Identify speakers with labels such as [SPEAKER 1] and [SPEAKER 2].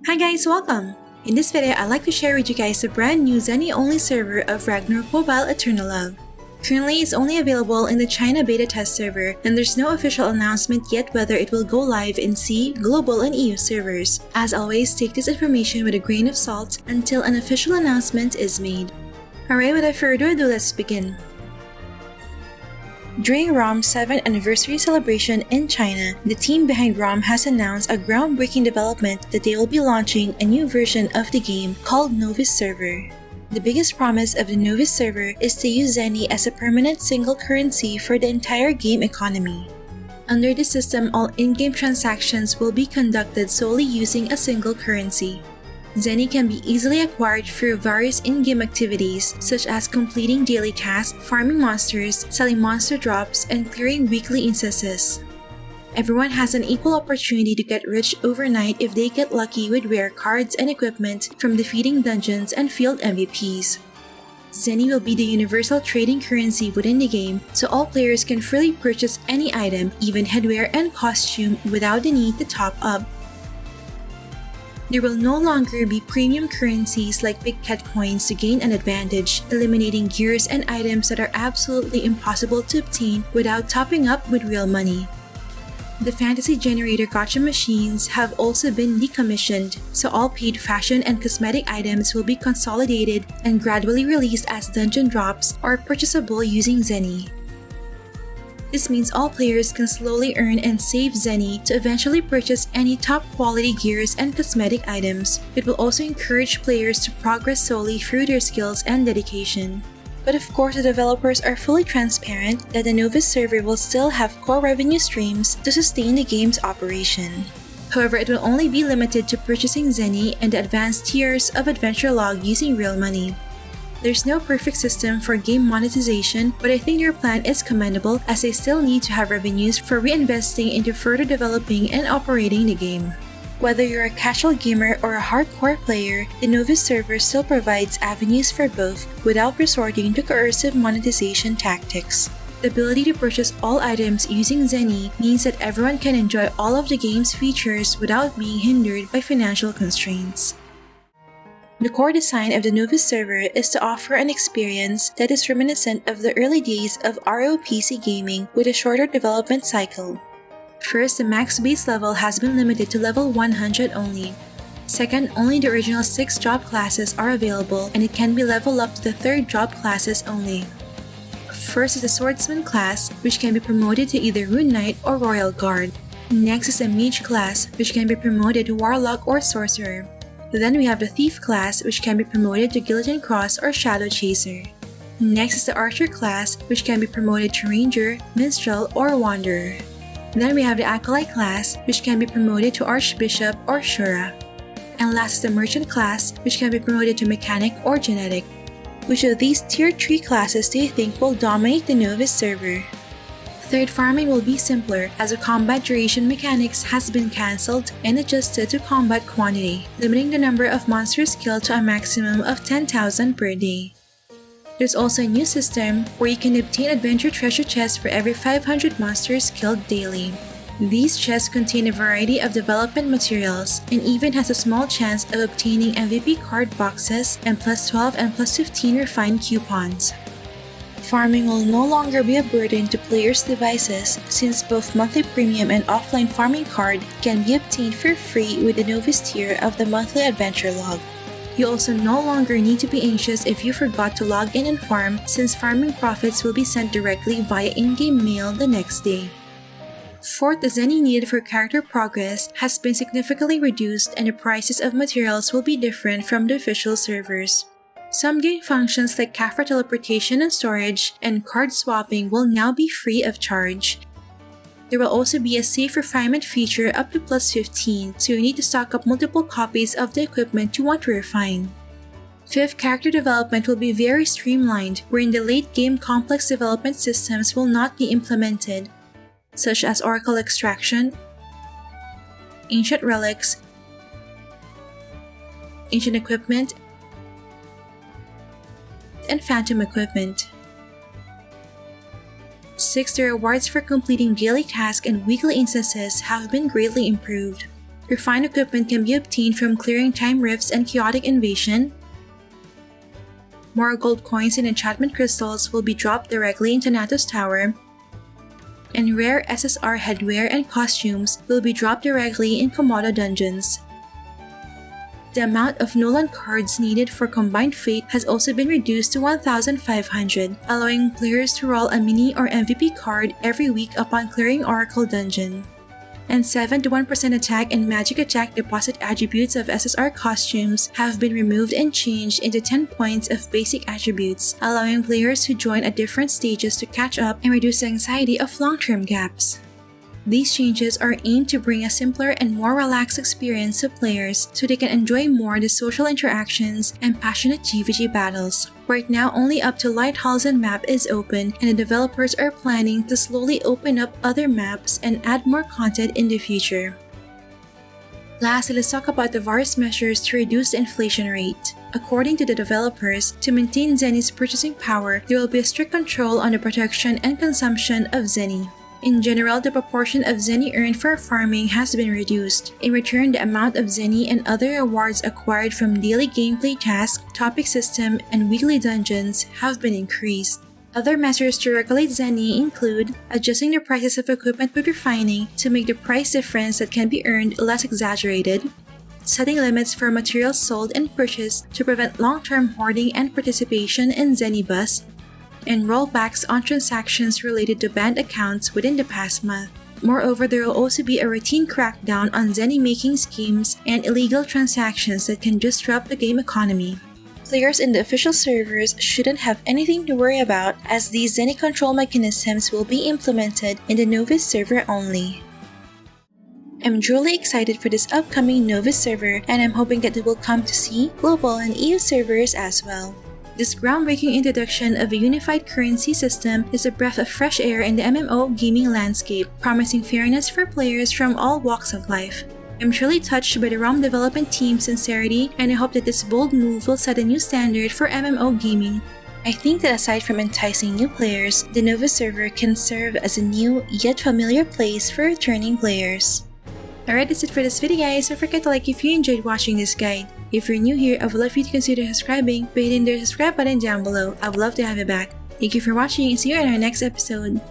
[SPEAKER 1] Hi guys, welcome! In this video, I'd like to share with you guys the brand new Zeny-only server of Ragnarök Mobile Eternal Love. Currently, it's only available in the China beta test server, and there's no official announcement yet whether it will go live in C, Global, and EU servers. As always, take this information with a grain of salt until an official announcement is made. Alright, without further ado, let's begin. During ROM's 7th anniversary celebration in China, the team behind ROM has announced a groundbreaking development that they will be launching a new version of the game called Novice server. The biggest promise of the Novice server is to use Zeny as a permanent single currency for the entire game economy. Under the system, all in-game transactions will be conducted solely using a single currency. Zeny can be easily acquired through various in-game activities such as completing daily tasks, farming monsters, selling monster drops, and clearing weekly instances. Everyone has an equal opportunity to get rich overnight if they get lucky with rare cards and equipment from defeating dungeons and field MVPs. Zeny will be the universal trading currency within the game, so all players can freely purchase any item, even headwear and costume, without the need to top up. There will no longer be premium currencies like Big Cat coins to gain an advantage, eliminating gears and items that are absolutely impossible to obtain without topping up with real money. The fantasy generator gacha machines have also been decommissioned, so all paid fashion and cosmetic items will be consolidated and gradually released as dungeon drops or purchasable using Zeny. This means all players can slowly earn and save Zeny to eventually purchase any top quality gears and cosmetic items. It will also encourage players to progress solely through their skills and dedication. But of course, the developers are fully transparent that the Novice server will still have core revenue streams to sustain the game's operation. However, it will only be limited to purchasing Zeny and the advanced tiers of Adventure Log using real money. There's no perfect system for game monetization, but I think their plan is commendable as they still need to have revenues for reinvesting into further developing and operating the game. Whether you're a casual gamer or a hardcore player, the Novice server still provides avenues for both without resorting to coercive monetization tactics. The ability to purchase all items using Zeny means that everyone can enjoy all of the game's features without being hindered by financial constraints. The core design of the Novice server is to offer an experience that is reminiscent of the early days of ROPC gaming with a shorter development cycle. First, the max base level has been limited to level 100 only. Second, only the original 6 job classes are available and it can be leveled up to the 3rd job classes only. First is the Swordsman class, which can be promoted to either Rune Knight or Royal Guard. Next is the Mage class, which can be promoted to Warlock or Sorcerer. Then we have the Thief class, which can be promoted to Guillotine Cross or Shadow Chaser. Next is the Archer class, which can be promoted to Ranger, Minstrel, or Wanderer. Then we have the Acolyte class, which can be promoted to Archbishop or Shura. And last is the Merchant class, which can be promoted to Mechanic or Genetic. Which of these tier 3 classes do you think will dominate the Novice server? Third, farming will be simpler as the combat duration mechanics has been cancelled and adjusted to combat quantity, limiting the number of monsters killed to a maximum of 10,000 per day. There's also a new system where you can obtain adventure treasure chests for every 500 monsters killed daily. These chests contain a variety of development materials and even has a small chance of obtaining MVP card boxes and plus 12 and plus 15 refined coupons. Farming will no longer be a burden to players' devices since both monthly premium and offline farming card can be obtained for free with the Novice tier of the monthly Adventure Log. You also no longer need to be anxious if you forgot to log in and farm since farming profits will be sent directly via in-game mail the next day. Fourth, the Zeny needed for character progress has been significantly reduced and the prices of materials will be different from the official servers. Some game functions like Kafra teleportation and storage and card swapping will now be free of charge. There will also be a safe refinement feature up to plus 15, so you need to stock up multiple copies of the equipment you want to refine. Fifth, character development will be very streamlined, wherein the late game complex development systems will not be implemented, such as Oracle Extraction, Ancient Relics, Ancient Equipment, and Phantom Equipment. 6. The rewards for completing daily tasks and weekly instances have been greatly improved. Refined equipment can be obtained from clearing time rifts and chaotic invasion. More gold coins and enchantment crystals will be dropped directly into Nato's tower. And rare SSR headwear and costumes will be dropped directly in Komodo dungeons. The amount of Nolan cards needed for Combined Fate has also been reduced to 1,500, allowing players to roll a mini or MVP card every week upon clearing Oracle Dungeon. And 7 to 1% attack and magic attack deposit attributes of SSR costumes have been removed and changed into 10 points of basic attributes, allowing players who join at different stages to catch up and reduce the anxiety of long-term gaps. These changes are aimed to bring a simpler and more relaxed experience to players so they can enjoy more the social interactions and passionate GVG battles. Right now, only up to Lighthausen map is open, and the developers are planning to slowly open up other maps and add more content in the future. Lastly, let's talk about the various measures to reduce the inflation rate. According to the developers, to maintain Zeny's purchasing power, there will be a strict control on the production and consumption of Zeny. In general, the proportion of Zeny earned for farming has been reduced. In return, the amount of Zeny and other rewards acquired from daily gameplay tasks, topic system, and weekly dungeons have been increased. Other measures to regulate Zeny include adjusting the prices of equipment with refining to make the price difference that can be earned less exaggerated, setting limits for materials sold and purchased to prevent long-term hoarding and participation in Zenybus, and rollbacks on transactions related to banned accounts within the past month. Moreover, there will also be a routine crackdown on Zeny-making schemes and illegal transactions that can disrupt the game economy. Players in the official servers shouldn't have anything to worry about, as these Zeny control mechanisms will be implemented in the Novice server only. I'm truly excited for this upcoming Novice server, and I'm hoping that it will come to C, global, and EU servers as well. This groundbreaking introduction of a unified currency system is a breath of fresh air in the MMO gaming landscape, promising fairness for players from all walks of life. I'm truly touched by the ROM development team's sincerity, and I hope that this bold move will set a new standard for MMO gaming. I think that aside from enticing new players, the Novice server can serve as a new yet familiar place for returning players. Alright, that's it for this video guys. Don't forget to like if you enjoyed watching this guide. If you're new here, I would love for you to consider subscribing by hitting the subscribe button down below. I would love to have you back. Thank you for watching and see you in our next episode.